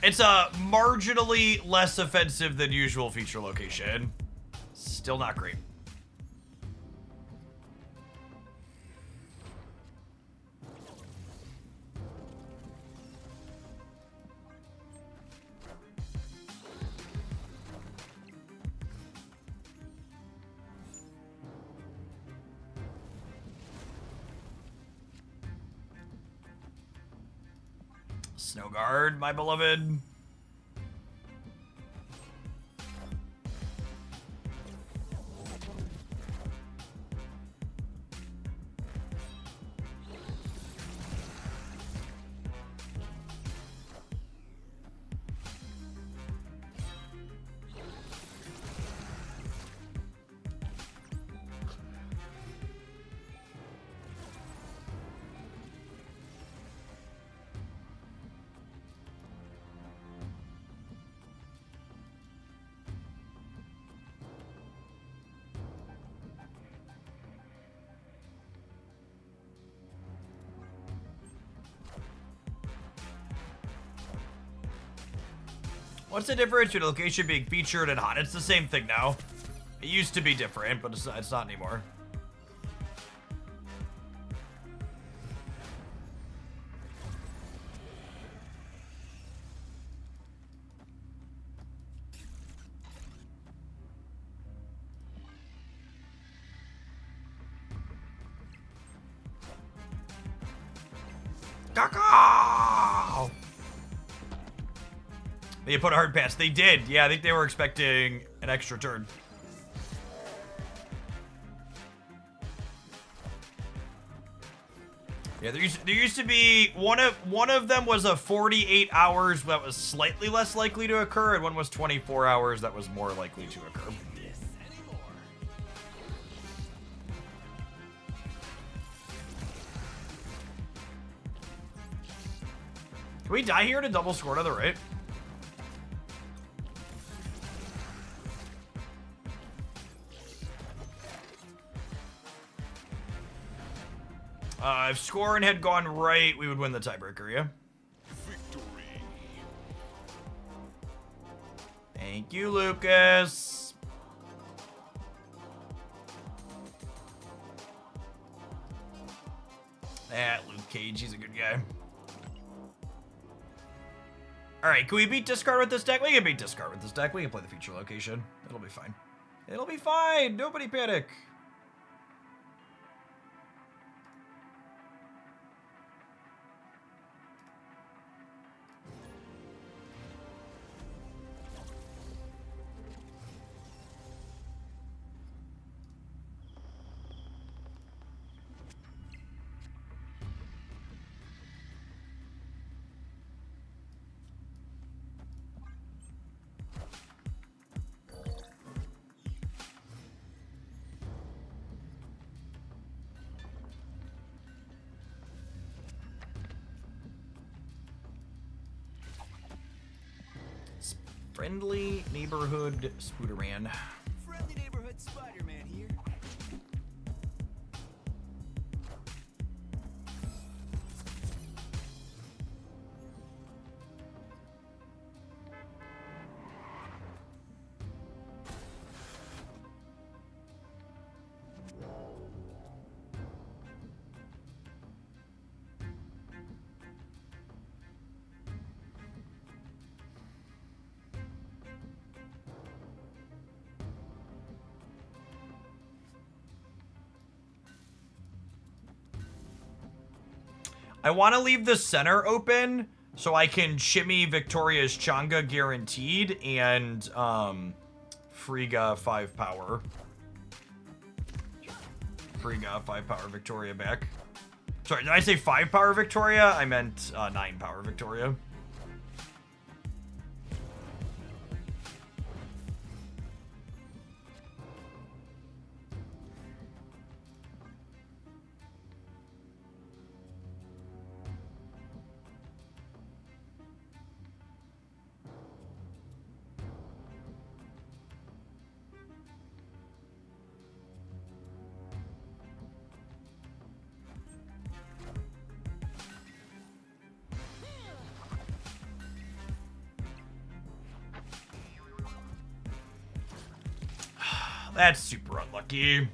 It's a marginally less offensive than usual feature location. Still not great. Snow Guard, my beloved. What's the difference between a location being featured and hot? It's the same thing now. It used to be different, but it's not anymore. Caca! They put a hard pass. They did. Yeah, I think they were expecting an extra turn. Yeah, there used to be one of them was a 48 hours that was slightly less likely to occur, and one was 24 hours that was more likely to occur. Can we die here to double score to the right? If scoring had gone right, we would win the tiebreaker, yeah? Victory. Thank you, Lucas. Luke Cage, he's a good guy. Alright, can we beat discard with this deck? We can beat discard with this deck. We can play the feature location. It'll be fine. It'll be fine. Nobody panic. Friendly neighborhood Spooderman. Friendly neighborhood Spider-Man here. I want to leave the center open so I can shimmy Victoria's Changa guaranteed and Frigga 5 power. Frigga 5 power Victoria back. Sorry, did I say 5 power Victoria? I meant 9 power Victoria. That's super unlucky.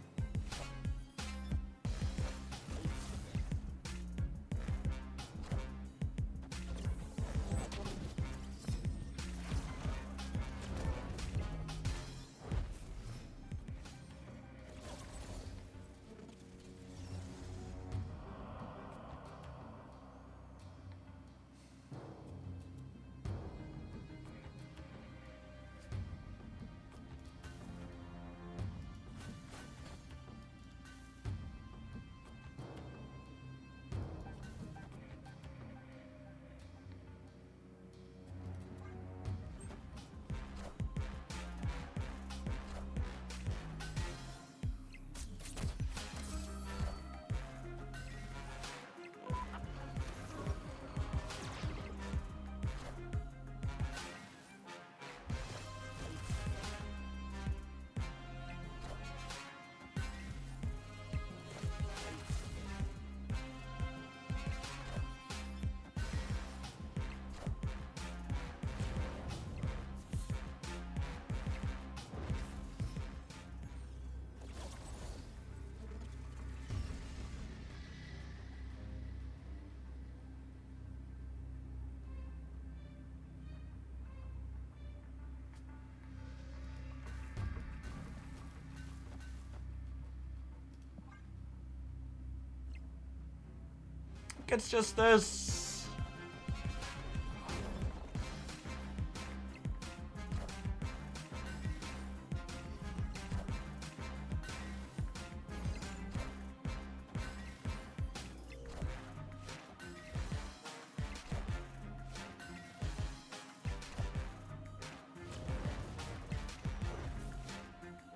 It's just this.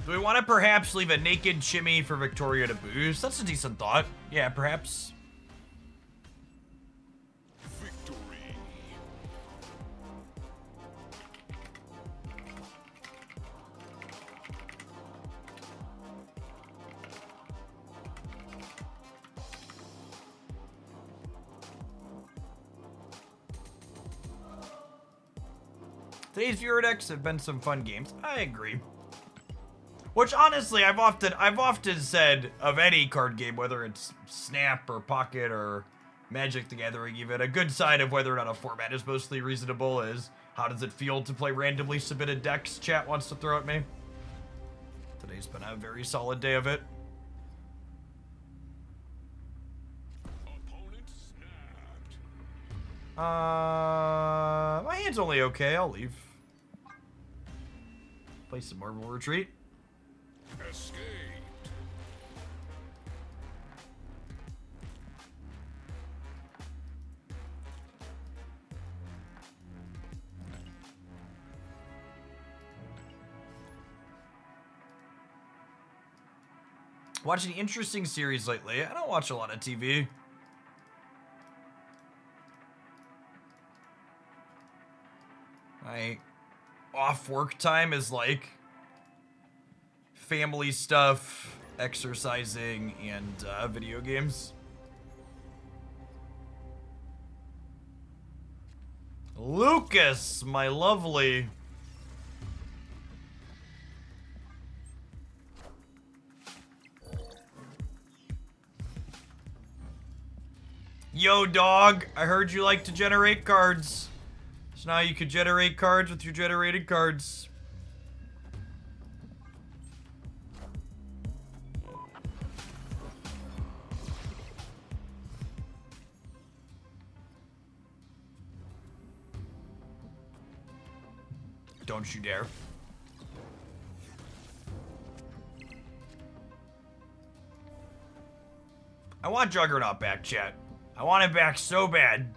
Do we want to perhaps leave a naked shimmy for Victoria to boost? That's a decent thought. Yeah, perhaps. Today's viewer decks have been some fun games. I agree. Which honestly, I've often said of any card game, whether it's Snap or Pocket or Magic the Gathering, even a good sign of whether or not a format is mostly reasonable is how does it feel to play randomly submitted decks chat wants to throw at me. Today's been a very solid day of it. My hand's only okay. I'll leave. Play some Marble Retreat. Escaped. Watch any interesting series lately? I don't watch a lot of TV. My off work time is like family stuff, exercising, and video games. Lucas, my lovely. Yo, dog, I heard you like to generate cards. So now you can generate cards with your generated cards. Don't you dare. I want Juggernaut back, chat. I want him back so bad.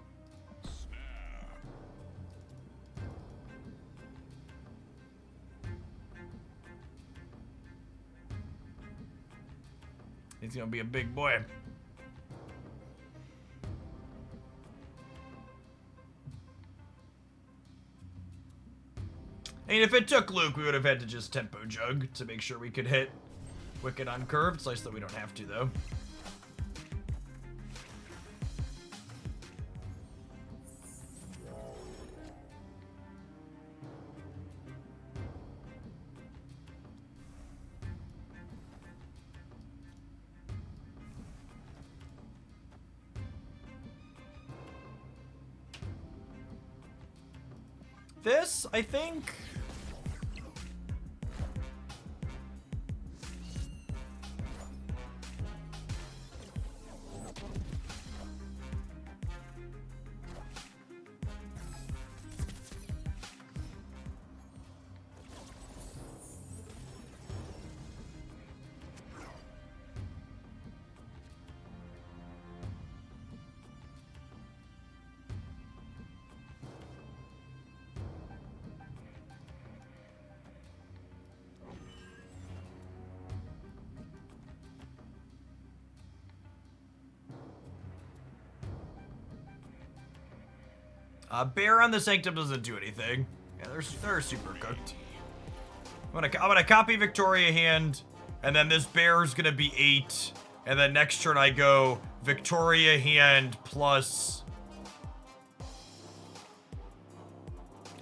He's gonna be a big boy. I mean, if it took Luke, we would have had to just tempo jug to make sure we could hit Wicked on curve. It's nice that we don't have to, though. this, I think. Bear on the Sanctum doesn't do anything. Yeah, they're super cooked. I'm gonna copy Victoria hand, and then this bear's gonna be 8, and then next turn I go Victoria hand plus.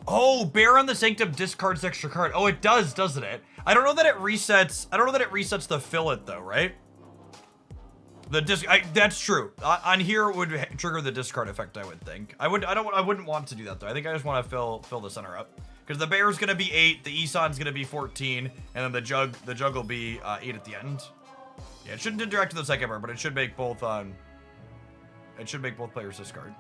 Oh, bear on the Sanctum discards extra card. Oh, it does, doesn't it? I don't know that it resets. I don't know that it resets the fillet though, right? That's true. On here it would trigger the discard effect, I would think. I wouldn't want to do that though. I think I just want to fill the center up. Because the bear's gonna be 8, the Eson's gonna be 14, and then the jug will be 8 at the end. Yeah, it shouldn't interact with the second part, but it should make both players discard.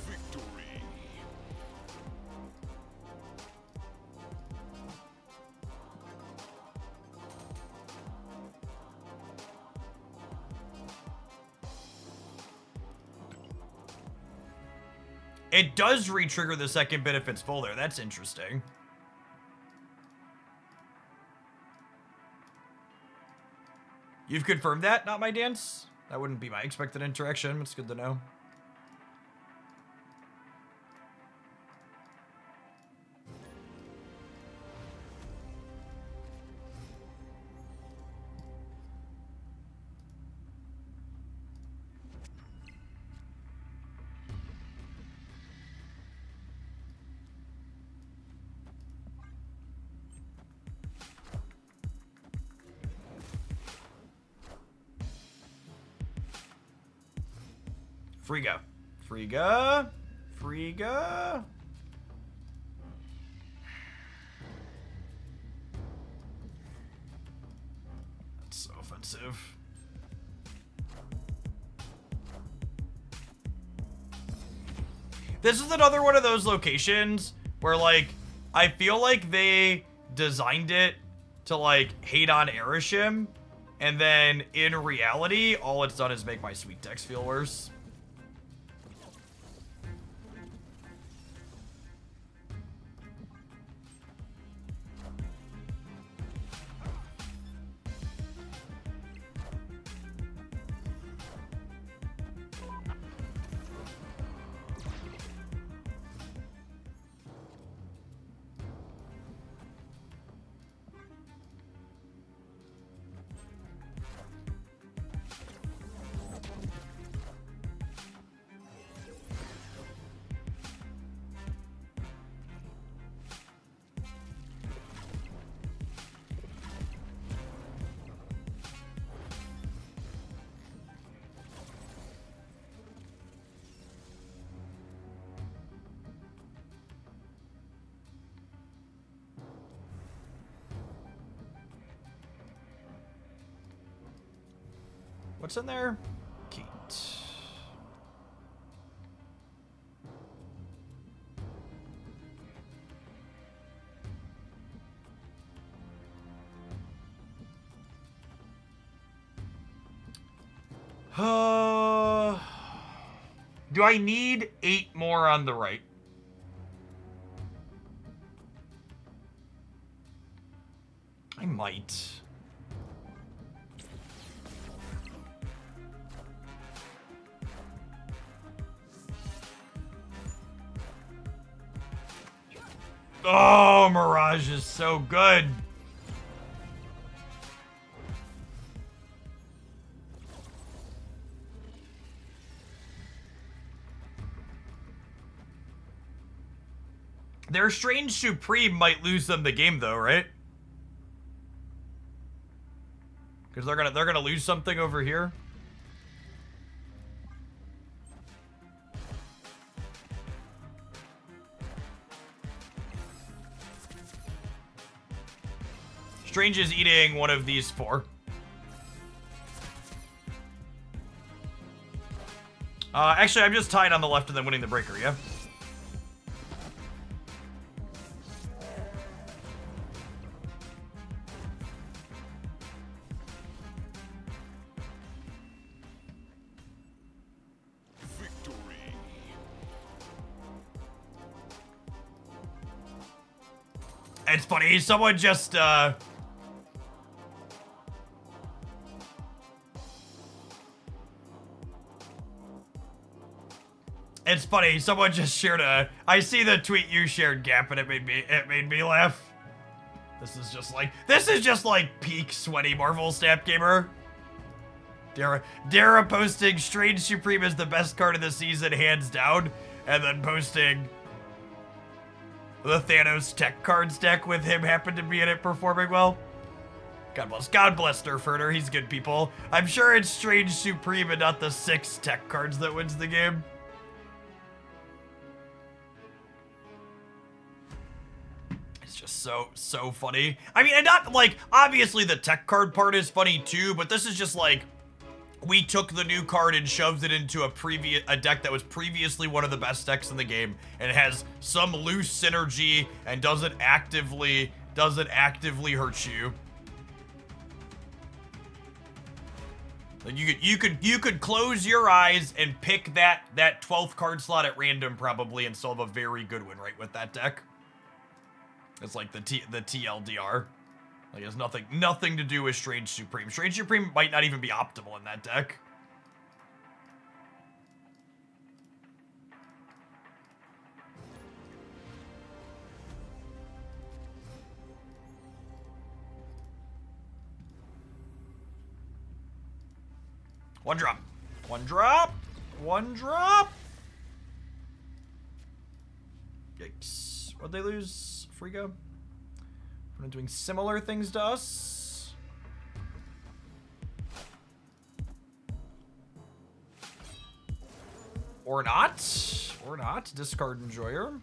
Victory. It does re-trigger the second bit if it's full there. That's interesting. You've confirmed that, not my dance? That wouldn't be my expected interaction. It's good to know. Frigga. Frigga. Frigga. That's so offensive. This is another one of those locations where, like, I feel like they designed it to, like, hate on Erishim, and then in reality, all it's done is make my sweet text feel worse. What's in there? Kate. Do I need 8 more on the right? I might. Oh, Mirage is so good. Their Strange Supreme might lose them the game though, right? Because they're gonna lose something over here. Strange is eating one of these 4. Actually, I'm just tied on the left and then winning the breaker, yeah? Victory. It's funny, someone just, It's funny, someone just shared I see the tweet you shared, Gap, and it made me laugh. This is just like peak sweaty Marvel Snap Gamer. Dara posting Strange Supreme is the best card of the season, hands down, and then posting the Thanos tech cards deck with him happened to be in it performing well. God bless Nerferner, he's good people. I'm sure it's Strange Supreme and not the 6 tech cards that wins the game. It's just so funny. I mean, and not like, obviously the tech card part is funny too, but this is just like, we took the new card and shoved it into a deck that was previously one of the best decks in the game, and it has some loose synergy and doesn't actively hurt you. Like you could close your eyes and pick that 12th card slot at random probably and still have a very good win rate with that deck. It's like the TLDR. Like, it has nothing to do with Strange Supreme. Strange Supreme might not even be optimal in that deck. One drop. One drop. One drop. Yikes. What'd they lose? Frigo? We're doing similar things to us. Or not. Or not. Discard Enjoyer.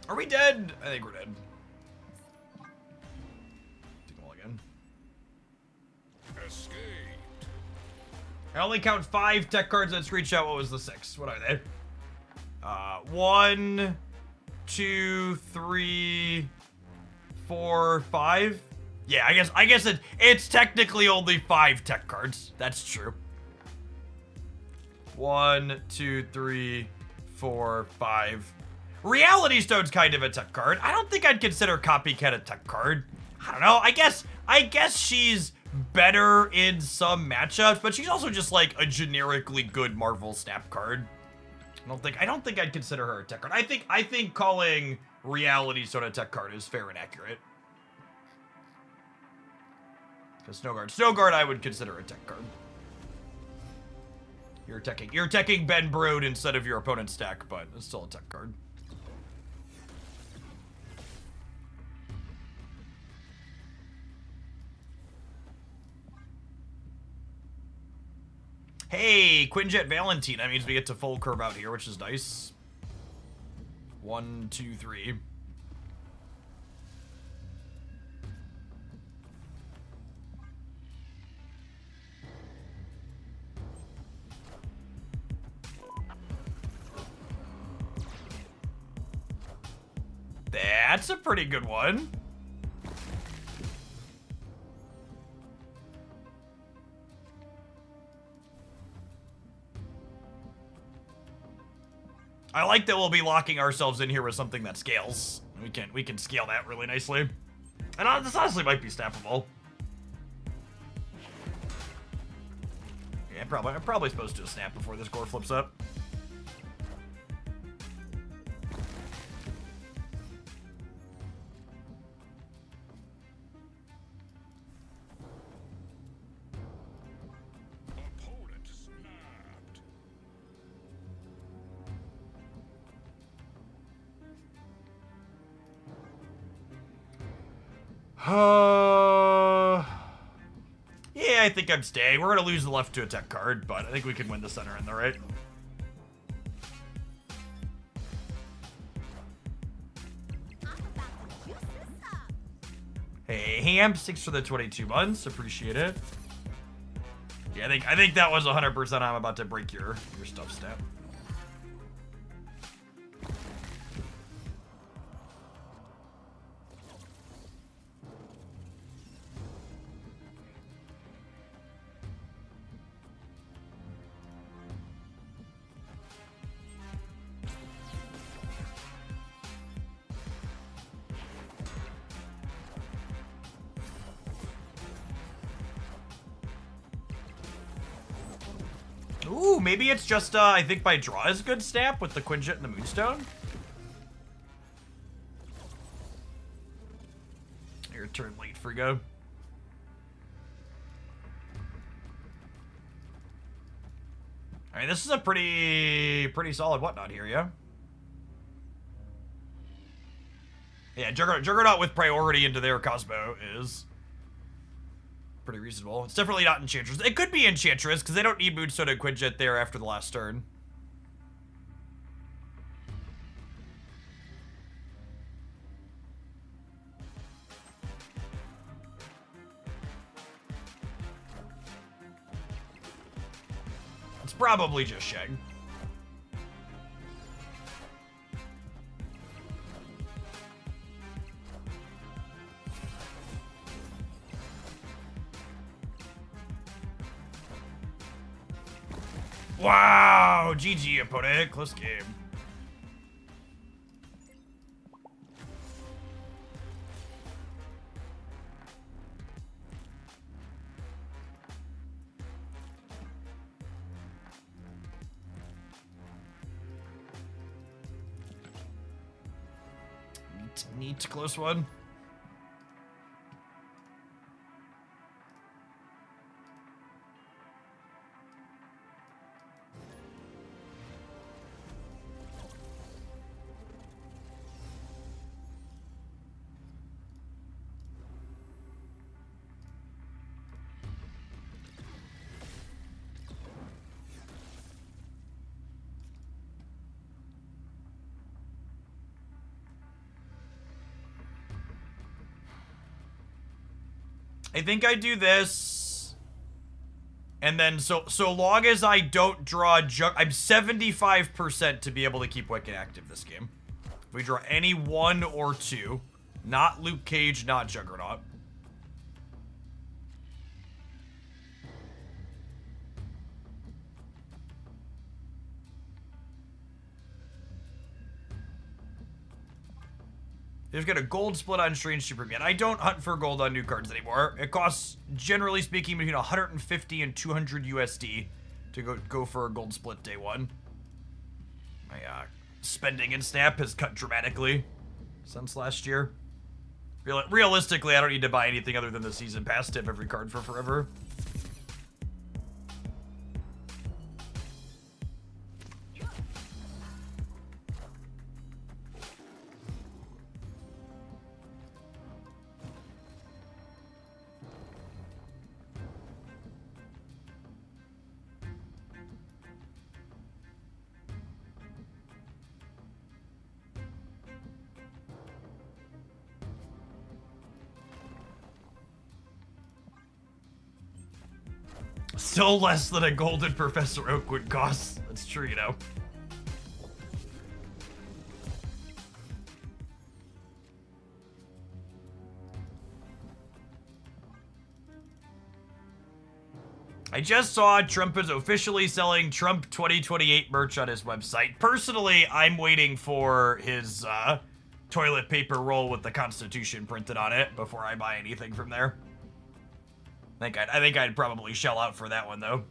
Are we dead? I think we're dead. Take them all again. Escaped. I only count 5 tech cards that screenshot. What was the 6? What are they? 1, 2, 3, 4, 5. Yeah, I guess it's technically only 5 tech cards. That's true. 1, 2, 3, 4, 5. Reality Stone's kind of a tech card. I don't think I'd consider Copycat a tech card. I don't know. I guess she's better in some matchups, but she's also just like a generically good Marvel Snap card. I don't think I'd consider her a tech card. I think calling Reality Stone a tech card is fair and accurate. Because Snow Guard I would consider a tech card. You're teching Ben Brood instead of your opponent's deck, but it's still a tech card. Hey, Quinjet Valentine. That means we get to full curve out here, which is nice. 1, 2, 3. That's a pretty good one. I like that we'll be locking ourselves in here with something that scales. We can scale that really nicely. And this honestly might be snappable. Yeah, I'm probably supposed to snap before this core flips up. Opponent snapped. Yeah, I think I'm staying. We're gonna lose the left to attack card, but I think we can win the center in the right. Hey, Ham, 6 for the 22 months. Appreciate it. Yeah, I think that was 100%. I'm about to break your stuff stat. Ooh, maybe it's just, I think my draw is a good snap with the Quinjet and the Moonstone. Your turn late, Frigo. Alright, this is a pretty solid whatnot here, yeah? Yeah, Juggernaut with priority into their Cosmo is pretty reasonable. It's definitely not Enchantress. It could be Enchantress, because they don't need Moonstone and Quinjet there after the last turn. It's probably just Sheg. Wow, GG opponent, close game. Neat, close one. I think I do this. And then, so long as I don't draw I'm 75% to be able to keep Wiccan active this game. If we draw any 1 or 2, not Luke Cage, not Juggernaut. They've got a gold split on Strange Superman. I don't hunt for gold on new cards anymore. It costs, generally speaking, between 150 and 200 USD to go for a gold split day 1. My spending in Snap has cut dramatically since last year. Realistically, I don't need to buy anything other than the season pass to have every card for forever. Still less than a golden Professor Oak would cost. That's true, you know. I just saw Trump is officially selling Trump 2028 merch on his website. Personally, I'm waiting for his toilet paper roll with the Constitution printed on it before I buy anything from there. I think I'd probably shell out for that one though.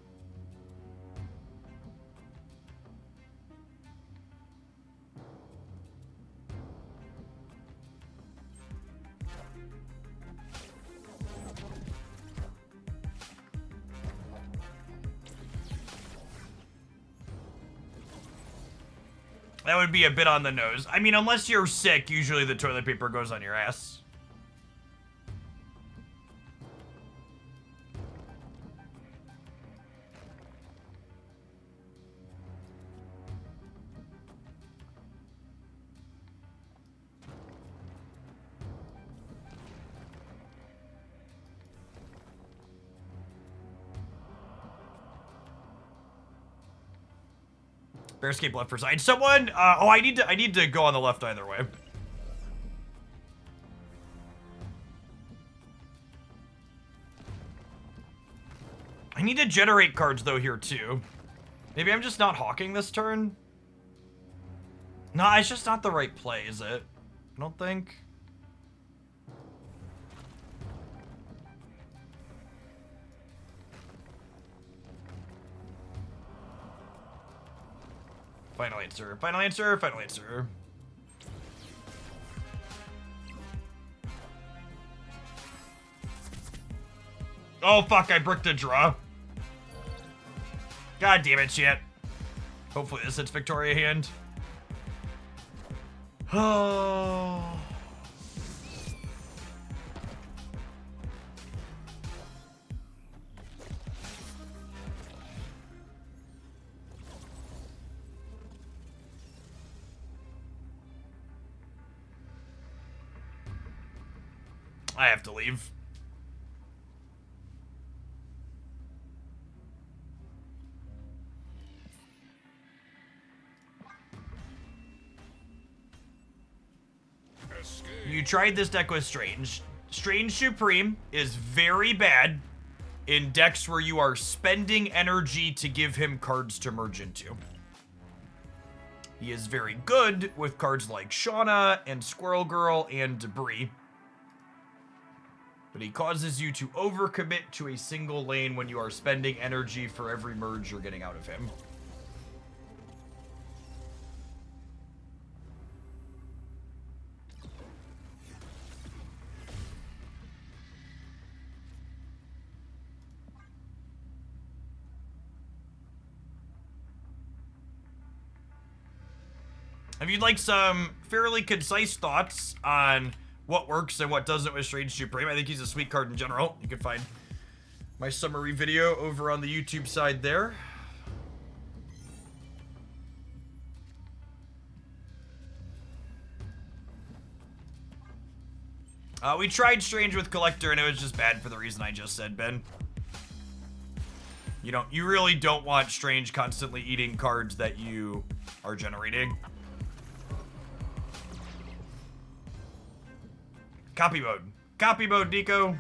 That would be a bit on the nose. I mean, unless you're sick, usually the toilet paper goes on your ass. Bearscape left for side. Someone, oh, I need to go on the left either way. I need to generate cards though here too. Maybe I'm just not hawking this turn. No, it's just not the right play, is it? I don't think. Final answer, final answer, final answer. Oh fuck, I bricked a draw. God damn it, shit. Hopefully this hits Victoria hand. Oh. I have to leave. Escape. You tried this deck with Strange. Strange Supreme is very bad in decks where you are spending energy to give him cards to merge into. He is very good with cards like Shauna and Squirrel Girl and Debris. But he causes you to overcommit to a single lane when you are spending energy for every merge you're getting out of him. If you'd like some fairly concise thoughts on what works and what doesn't with Strange Supreme, I think he's a sweet card in general. You can find my summary video over on the YouTube side there. We tried Strange with Collector and it was just bad for the reason I just said, Ben. You really don't want Strange constantly eating cards that you are generating. Copy mode. Copy mode, Nico.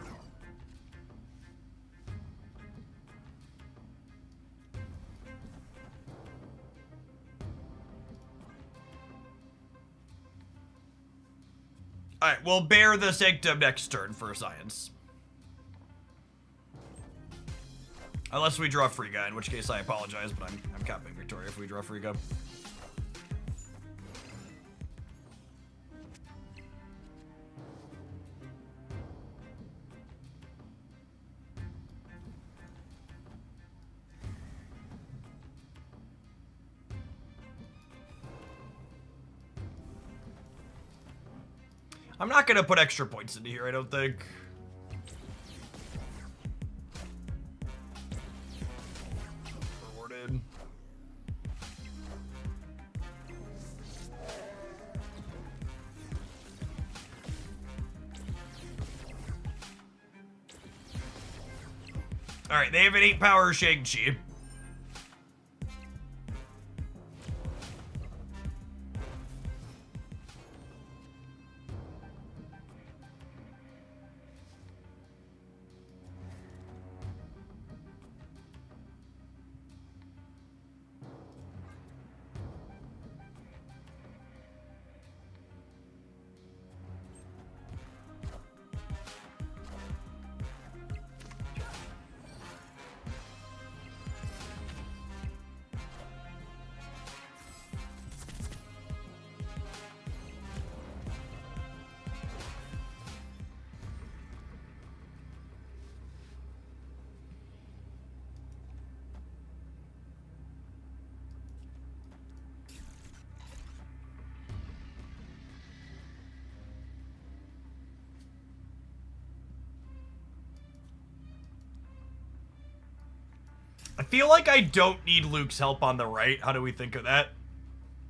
Alright, we'll bear the Sanctum next turn for science. Unless we draw Frigga, in which case I apologize, but I'm copying Victoria if we draw Frigga. I'm not gonna put extra points into here, I don't think. Rewarded. Alright, they have an 8-power Shang-Chi. I feel like I don't need Luke's help on the right. How do we think of that?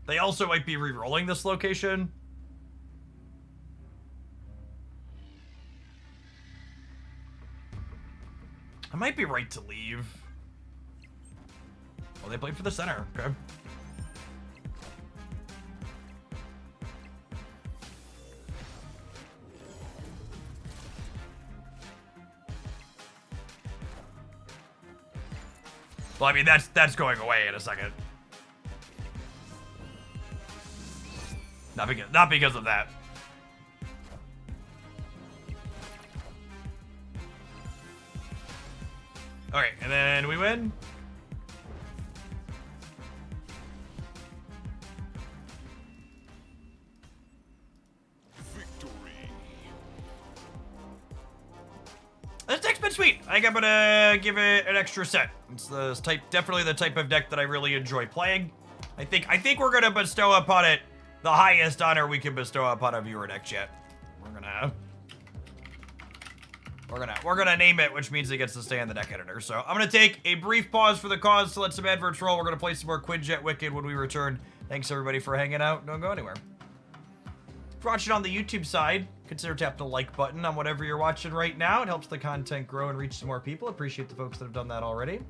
They also might be re-rolling this location. I might be right to leave. Oh, they played for the center. Okay. Well, I mean, that's going away in a second. Not because of that. Alright, and then we win. Victory. This deck's been sweet. I think I'm gonna give it an extra set. It's the type, definitely the type of deck that I really enjoy playing. I think we're gonna bestow upon it the highest honor we can bestow upon a viewer deck chat. We're gonna name it, which means it gets to stay in the deck editor. So I'm gonna take a brief pause for the cause to let some adverts roll. We're gonna play some more Quinjet Wicked when we return. Thanks everybody for hanging out. Don't go anywhere. If you're watching on the YouTube side, consider tapping the like button on whatever you're watching right now. It helps the content grow and reach some more people. Appreciate the folks that have done that already.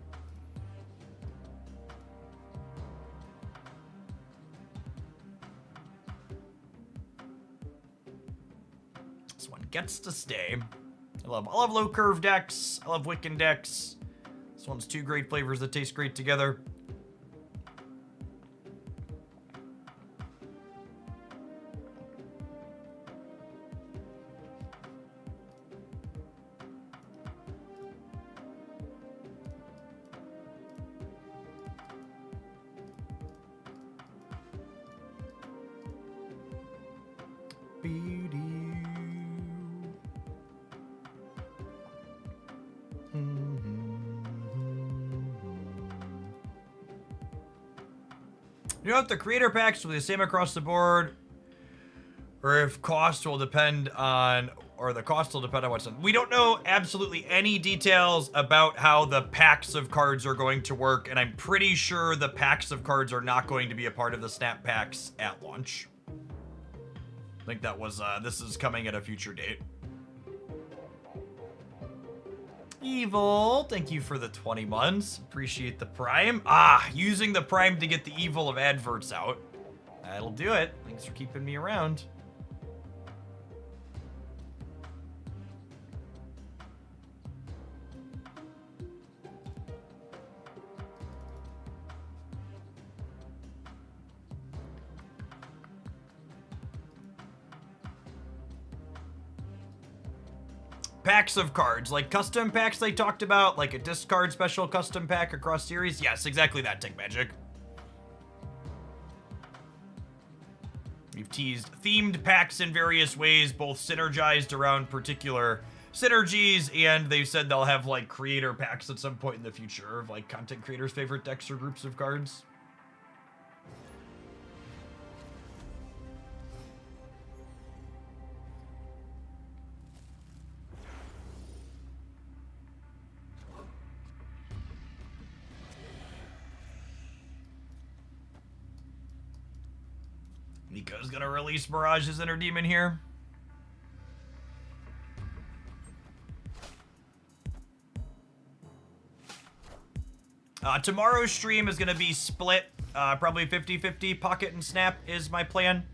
This one gets to stay. I love low curve decks. I love Wiccan decks. This one's two great flavors that taste great together. You know, if the creator packs will be the same across the board, or if cost will depend on, or the cost will depend on what's done. We don't know absolutely any details about how the packs of cards are going to work, and I'm pretty sure the packs of cards are not going to be a part of the snap packs at launch. I think that was, this is coming at a future date. Evil, thank you for the 20 months. Appreciate the Prime. Using the Prime to get the evil of adverts out. That'll do it. Thanks for keeping me around. Packs of cards, like custom packs they talked about, like a discard special custom pack across series. Yes, exactly that, Tech Magic. We've teased themed packs in various ways, both synergized around particular synergies, and they've said they'll have like creator packs at some point in the future of like content creators' favorite decks or groups of cards. Nico's gonna release Mirage's Inner Demon here. Tomorrow's stream is gonna be split, probably 50-50. Pocket and Snap is my plan.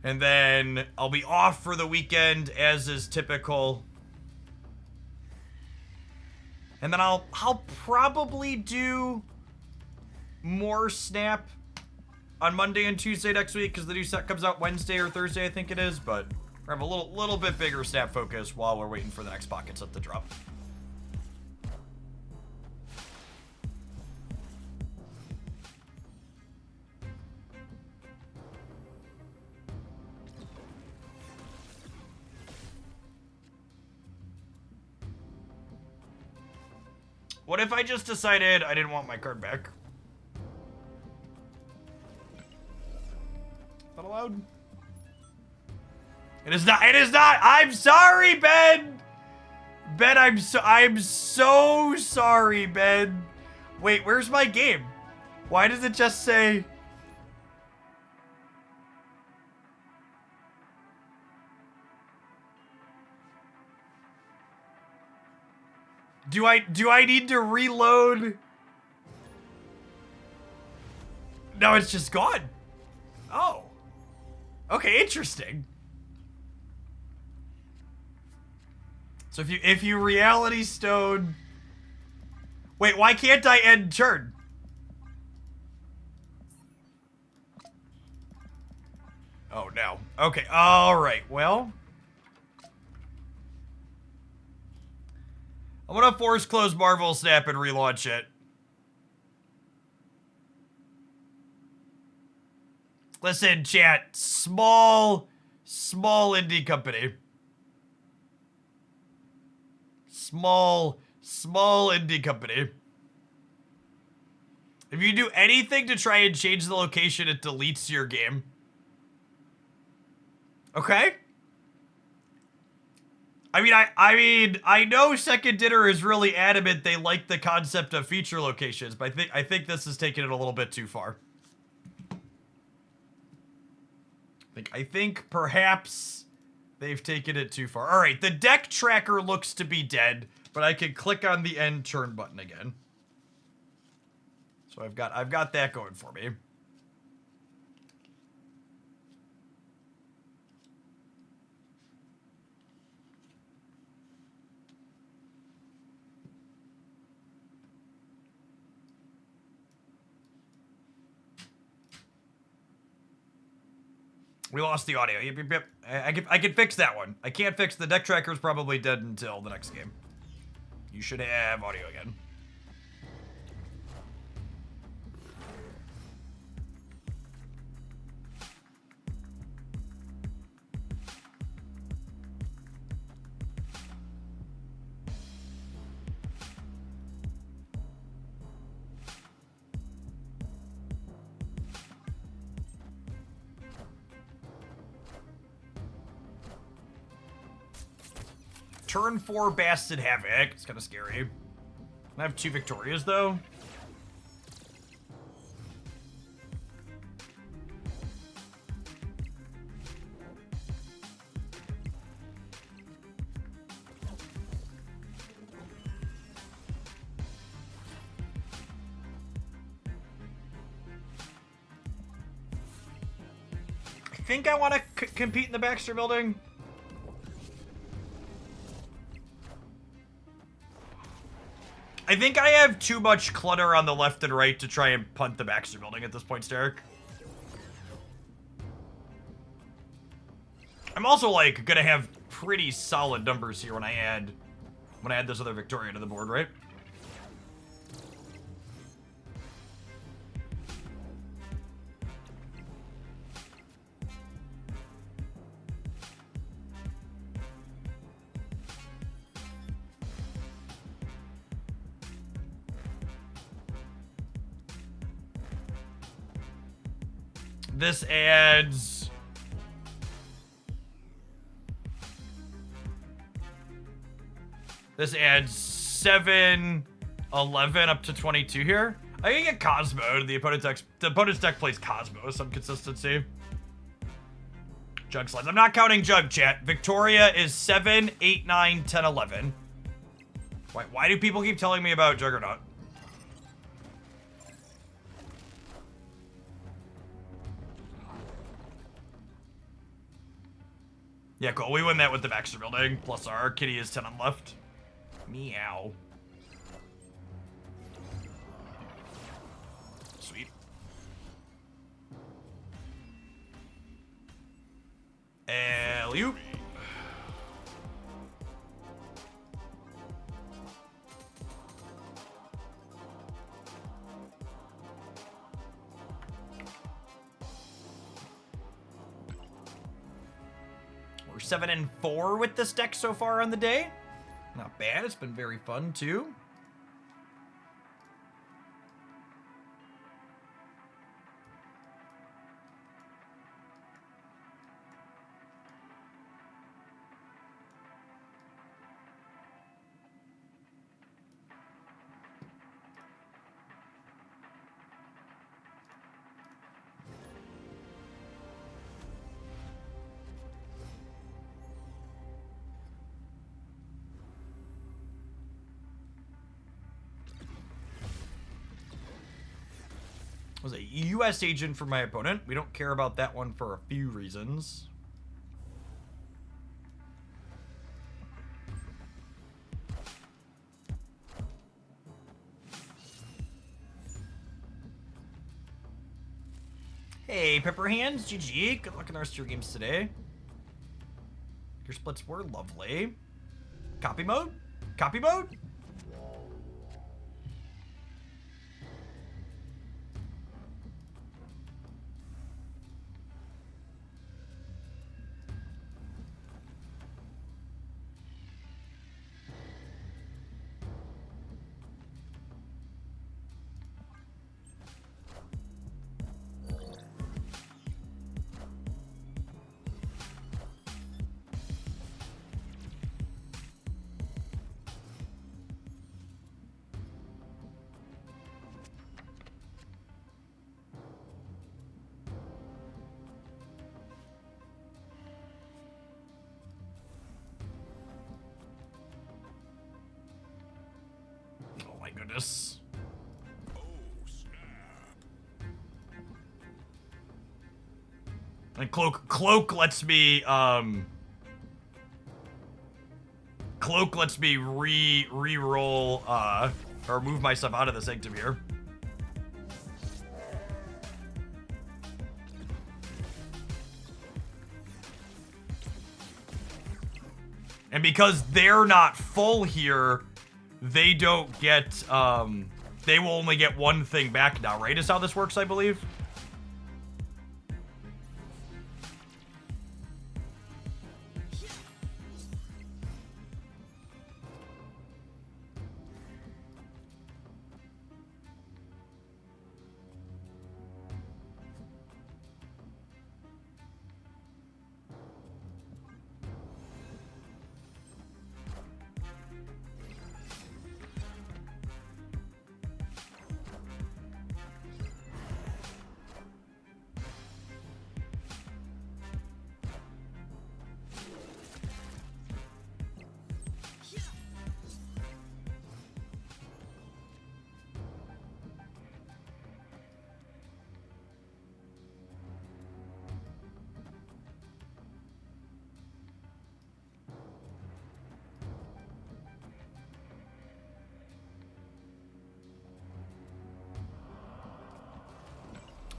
And then I'll be off for the weekend, as is typical. And then I'll probably do more Snap on Monday and Tuesday next week, because the new set comes out Wednesday or Thursday, I think it is. But we have a little bit bigger Snap focus while we're waiting for the next Pocket set to drop. What if I just decided I didn't want my card back? Not allowed. It is not. It is not. I'm sorry, Ben. Ben, I'm so sorry, Ben. Wait, where's my game? Why does it just say... Do I need to reload? No, it's just gone. Oh. Okay, interesting. So if you reality stone... Wait, why can't I end turn? Oh, no. Okay, alright, well... I'm gonna force close Marvel Snap and relaunch it. Listen, chat. Small indie company. Small indie company. If you do anything to try and change the location, it deletes your game. Okay? I know Second Dinner is really adamant they like the concept of feature locations, but I think this is taking it a little bit too far. I think perhaps they've taken it too far. All right, the deck tracker looks to be dead, but I can click on the end turn button again. So I've got that going for me. We lost the audio. Yep, yep, yep. I can fix that one. I can't fix the deck tracker's probably dead until the next game. You should have audio again. Turn 4 Bastard Havoc. It's kind of scary. I have 2 Victorias, though. I think I want to compete in the Baxter Building. I think I have too much clutter on the left and right to try and punt the Baxter Building at this point, Steric. I'm also, like, gonna have pretty solid numbers here when I add this other Victoria to the board, right? This adds... This adds 7, 11 up to 22 here. I can get Cosmo. The opponent's deck plays Cosmo, some consistency. Jug slides. I'm not counting Jug, chat. Victoria is 7, 8, 9, 10, 11. Why do people keep telling me about Juggernaut? Yeah, cool. We win that with the Baxter Building. Plus our kitty is 10 on left. Meow. Sweet. Alley-oop. We're 7 and 4 with this deck so far on the day. Not bad. It's been very fun too. Was a U.S. agent for my opponent. We don't care about that one for a few reasons. Hey, Pepperhands, GG. Good luck in the rest of your games today. Your splits were lovely. Copy mode? Copy mode? Oh my goodness. Oh, snap. And cloak lets me cloak lets me re-roll or move myself out of the sanctum here. And because they're not full here, they don't get they will only get one thing back now, right? Is how this works, I believe.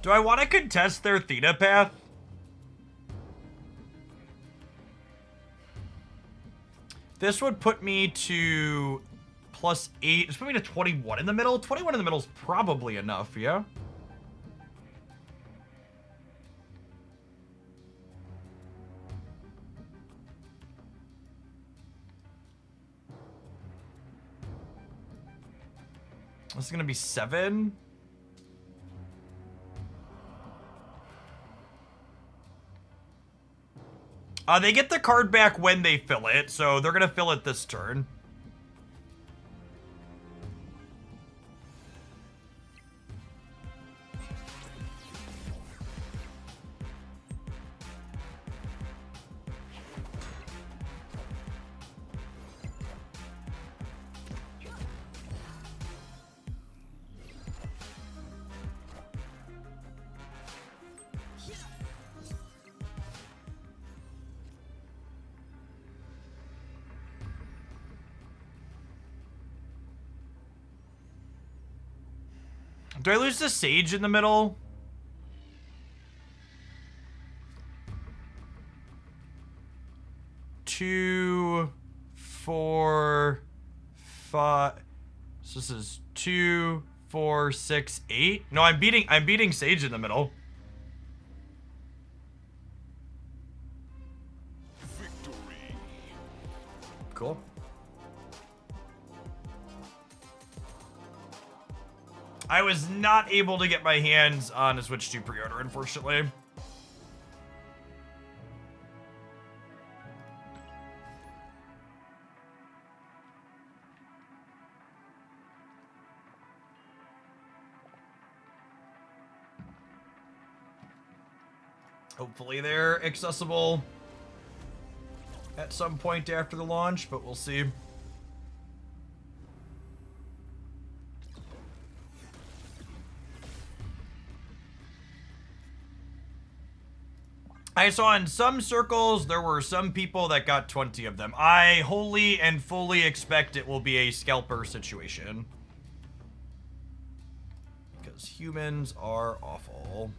Do I want to contest their Theta path? This would put me to +8. It's put me to 21 in the middle. 21 in the middle is probably enough, yeah? This is going to be 7. They get the card back when they fill it, so they're gonna fill it this turn. Do I lose the Sage in the middle? Two, 4, 5. So this is 2, 4, 6, 8. No, I'm beating Sage in the middle. Victory. Cool. I was not able to get my hands on a Switch 2 pre-order, unfortunately. Hopefully they're accessible at some point after the launch, but we'll see. I saw in some circles there were some people that got 20 of them. I wholly and fully expect it will be a scalper situation. Because humans are awful.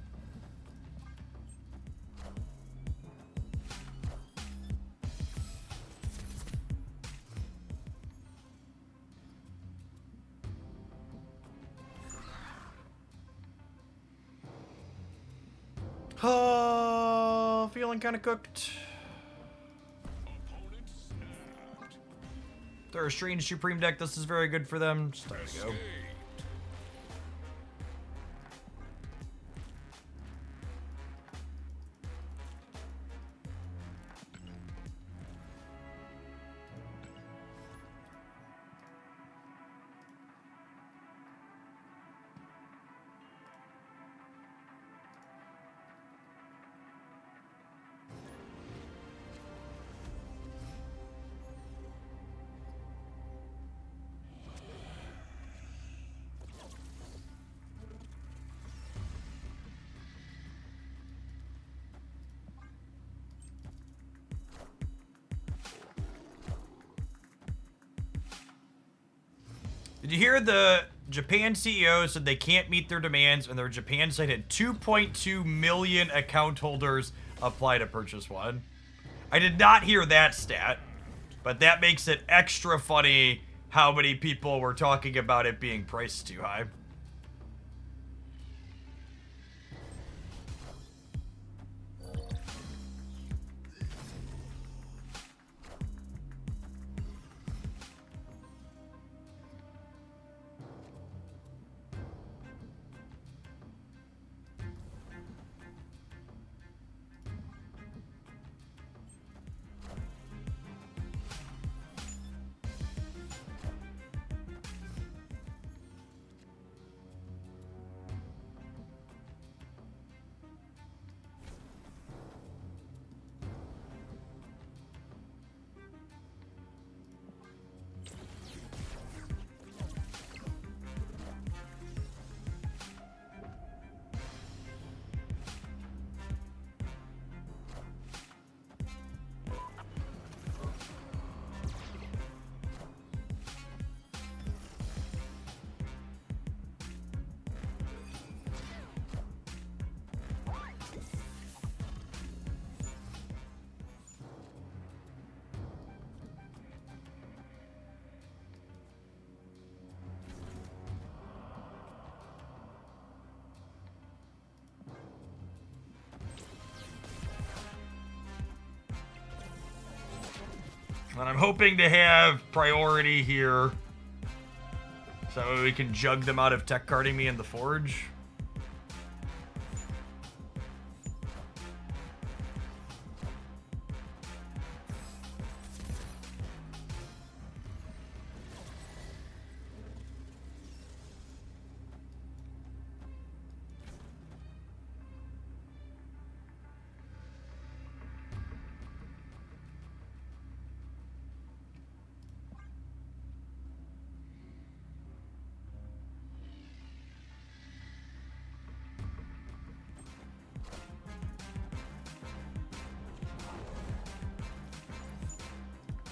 Oh, feeling kind of cooked. Opponent snapped. They're a strange Supreme deck. This is very good for them. Just time to go. Escaped. Did you hear the Japan CEO said they can't meet their demands and their Japan site had 2.2 million account holders apply to purchase one? I did not hear that stat, but that makes it extra funny how many people were talking about it being priced too high. And I'm hoping to have priority here so we can jug them out of tech carding me in the forge.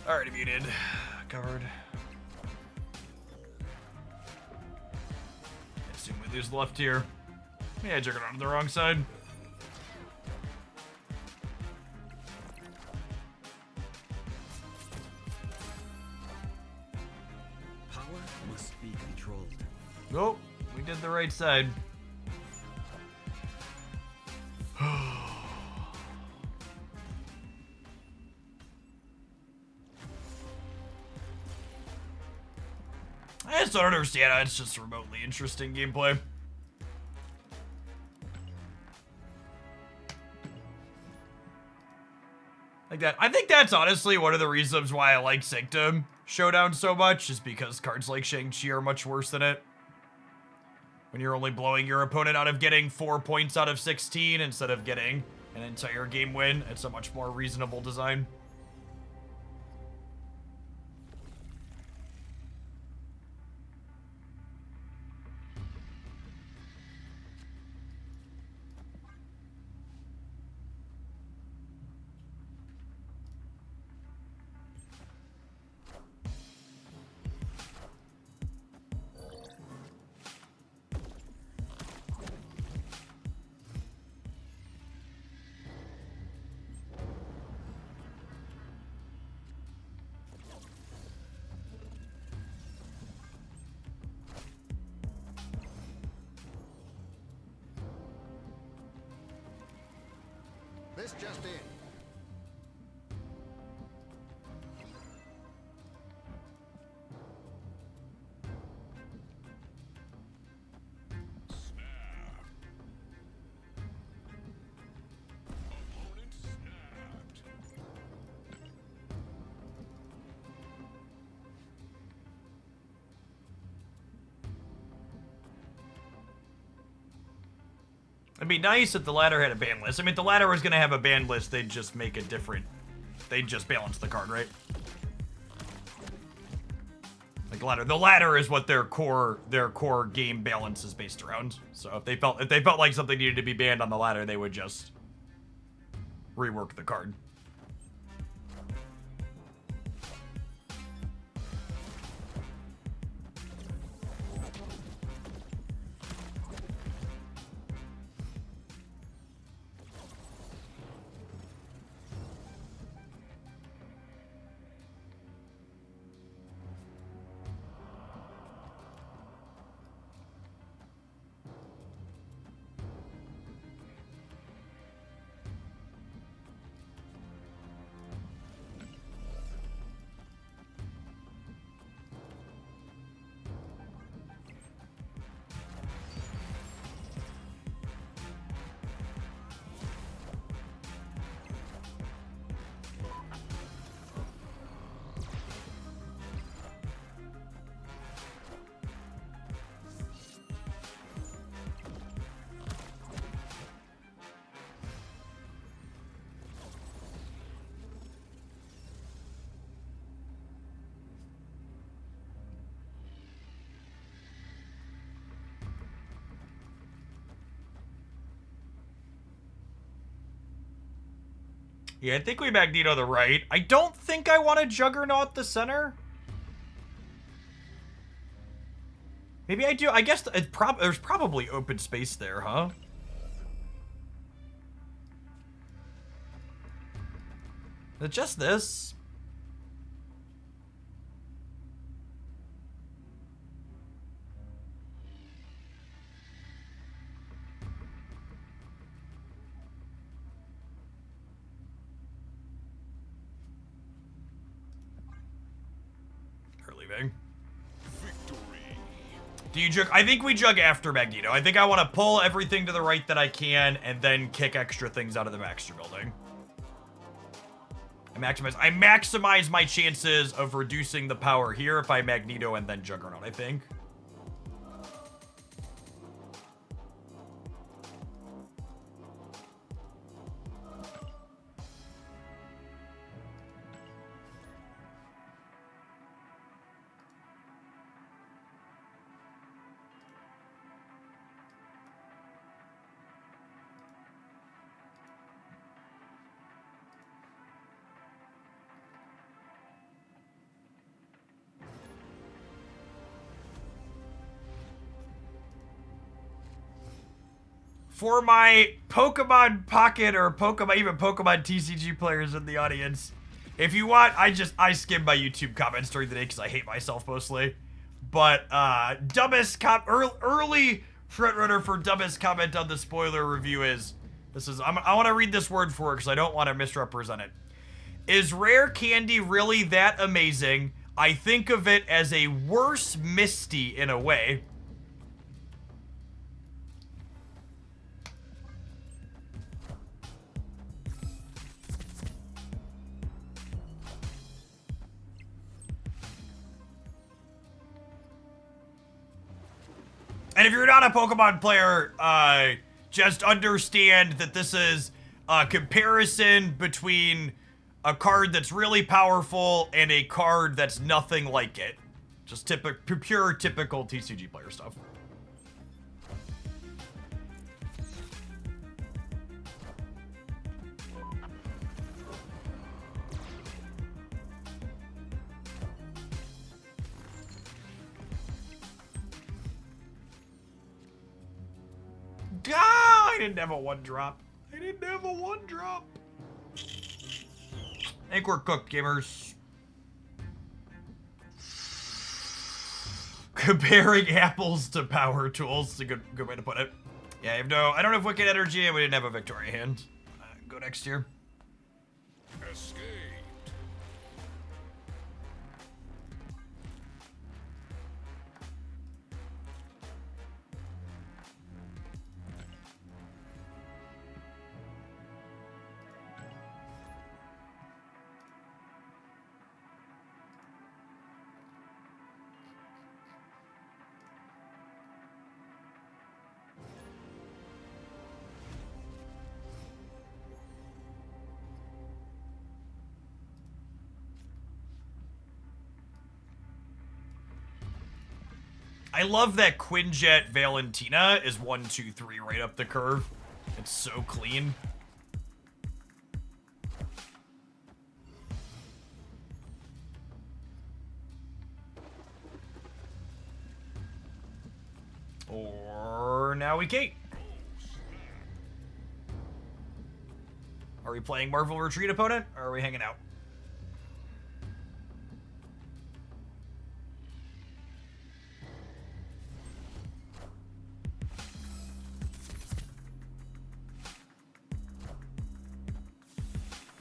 Already muted. Covered. I assume we lose left here. Yeah, I juggled on the wrong side. Power must be controlled. Nope, we did the right side. I just don't understand how it's just remotely interesting gameplay. Like that. I think that's honestly one of the reasons why I like Sanctum Showdown so much, is because cards like Shang-Chi are much worse than it. When you're only blowing your opponent out of getting 4 points out of 16 instead of getting an entire game win, it's a much more reasonable design. This just in. Opponent snapped. It'd be nice if the ladder had a ban list. I mean, if the ladder was gonna have a ban list, they'd just make a different... They'd just balance the card, right? Like the ladder is what their core game balance is based around. So if they felt like something needed to be banned on the ladder, they would just rework the card. Yeah, I think we Magneto the right. I don't think I want to Juggernaut the center. Maybe I do. I guess there's probably open space there, huh? Is it just this? They're leaving. Victory. Do you jug? I think we jug after Magneto. I think I want to pull everything to the right that I can and then kick extra things out of the Maxter building. I maximize my chances of reducing the power here if I Magneto and then Juggernaut, I think. For my Pokemon Pocket or even Pokemon TCG players in the audience, if you want, I skim my YouTube comments during the day because I hate myself mostly. But early frontrunner for dumbest comment on the spoiler review is I want to read this word for it because I don't want to misrepresent it. Is rare candy really that amazing? I think of it as a worse Misty in a way. And if you're not a Pokemon player, just understand that this is a comparison between a card that's really powerful and a card that's nothing like it. Just pure typical TCG player stuff. Ah, I didn't have a one drop. I think we're cooked, gamers. Comparing apples to power tools is a good way to put it. Yeah, I don't have Wicked Energy and we didn't have a Victoria hand. Good go next year. Escaped. I love that Quinjet Valentina is 1, 2, 3 right up the curve. It's so clean. Or now we Kate. Are we playing Marvel Retreat opponent, or are we hanging out?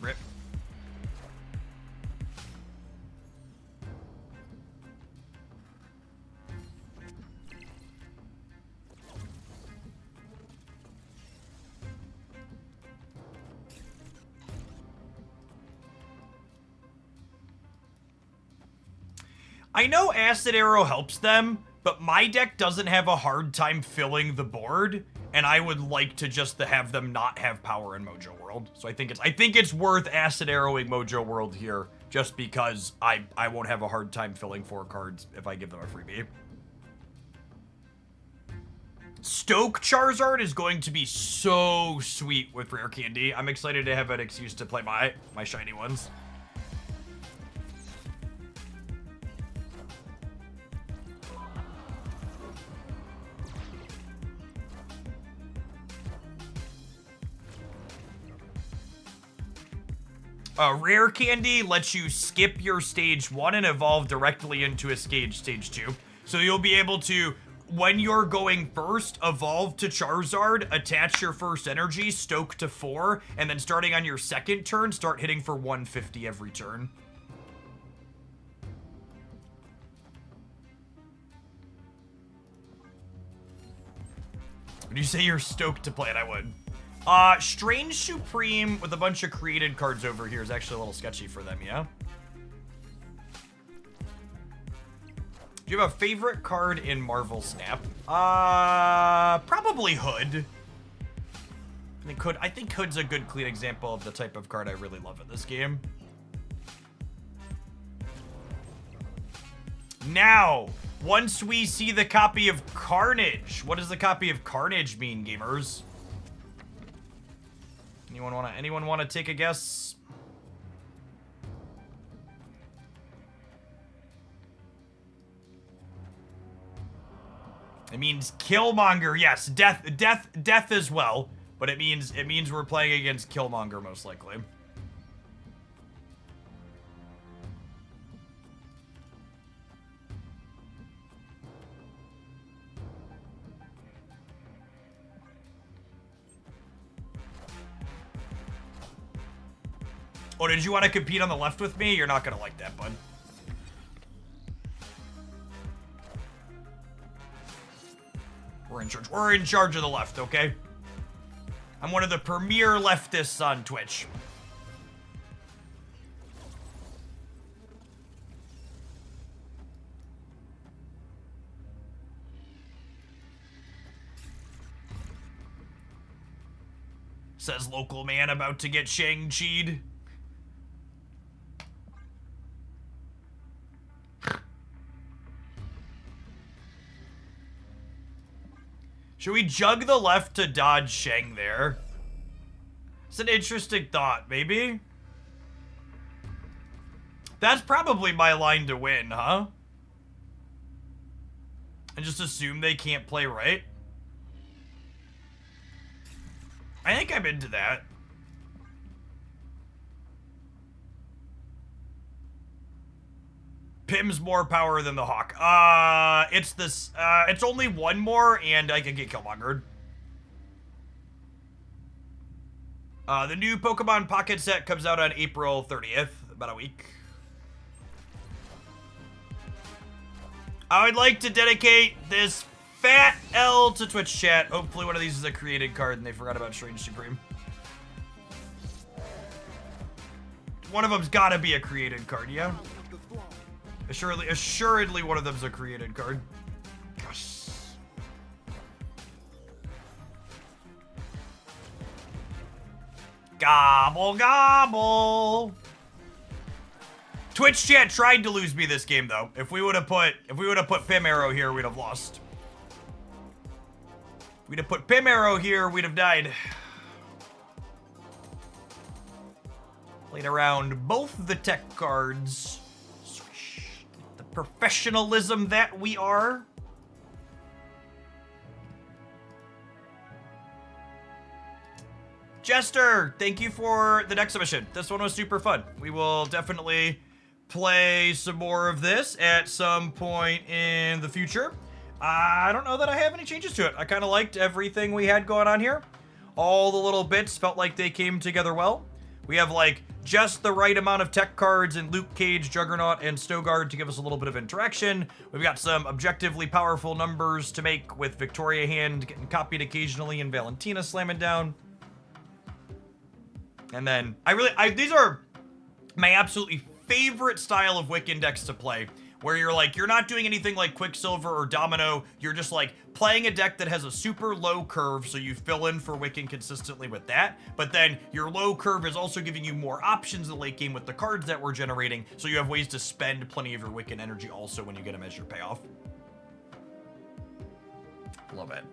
Rip. I know Acid Arrow helps them, but my deck doesn't have a hard time filling the board, and I would like to just have them not have power in Mojo World. So I think it's worth Acid Arrowing Mojo World here, just because I won't have a hard time filling 4 cards if I give them a freebie. Stoke Charizard is going to be so sweet with Rare Candy. I'm excited to have an excuse to play my shiny ones. Rare Candy lets you skip your stage 1 and evolve directly into a stage 2. So you'll be able to, when you're going first, evolve to Charizard, attach your first energy, stoke to 4, and then starting on your second turn, start hitting for 150 every turn. Would you say you're stoked to play it? I would. Strange Supreme with a bunch of created cards over here is actually a little sketchy for them, yeah? Do you have a favorite card in Marvel Snap? Probably Hood. I think Hood's a good, clean example of the type of card I really love in this game. Now, once we see the copy of Carnage, what does the copy of Carnage mean, gamers? Anyone wanna take a guess? It means Killmonger, yes, death as well, but it means we're playing against Killmonger most likely. Oh, did you want to compete on the left with me? You're not gonna like that, bud. We're in charge. We're in charge of the left, okay? I'm one of the premier leftists on Twitch. Says local man about to get Shang-Chi'd. Should we jug the left to dodge Shang there? It's an interesting thought, maybe? That's probably my line to win, huh? And just assume they can't play right? I think I'm into that. Pim's more power than the Hawk. It's this, it's only one more, and I can get Killmongered. The new Pokemon Pocket set comes out on April 30th, about a week. I would like to dedicate this fat L to Twitch chat. Hopefully one of these is a created card and they forgot about Strange Supreme. One of them's gotta be a created card, yeah? Assuredly one of them's a created card. Gosh. Gobble, gobble. Twitch chat tried to lose me this game though. If we would have put Pim Arrow here, we'd have lost. If we'd have put Pim Arrow here, we'd have died. Played around both the tech cards. Swish. The professionalism that we are. Jester, thank you for the next submission. This one was super fun. We will definitely play some more of this at some point in the future. I don't know that I have any changes to it. I kind of liked everything we had going on here. All the little bits felt like they came together well. We have like just the right amount of tech cards in Luke Cage, Juggernaut, and Snowguard to give us a little bit of interaction. We've got some objectively powerful numbers to make with Victoria Hand getting copied occasionally and Valentina slamming down. And then these are my absolutely favorite style of Wiccan decks to play, where you're not doing anything like Quicksilver or Domino. You're just like playing a deck that has a super low curve, so you fill in for Wiccan consistently with that. But then your low curve is also giving you more options in the late game with the cards that we're generating, so you have ways to spend plenty of your Wiccan energy also when you get them as your payoff. Love it.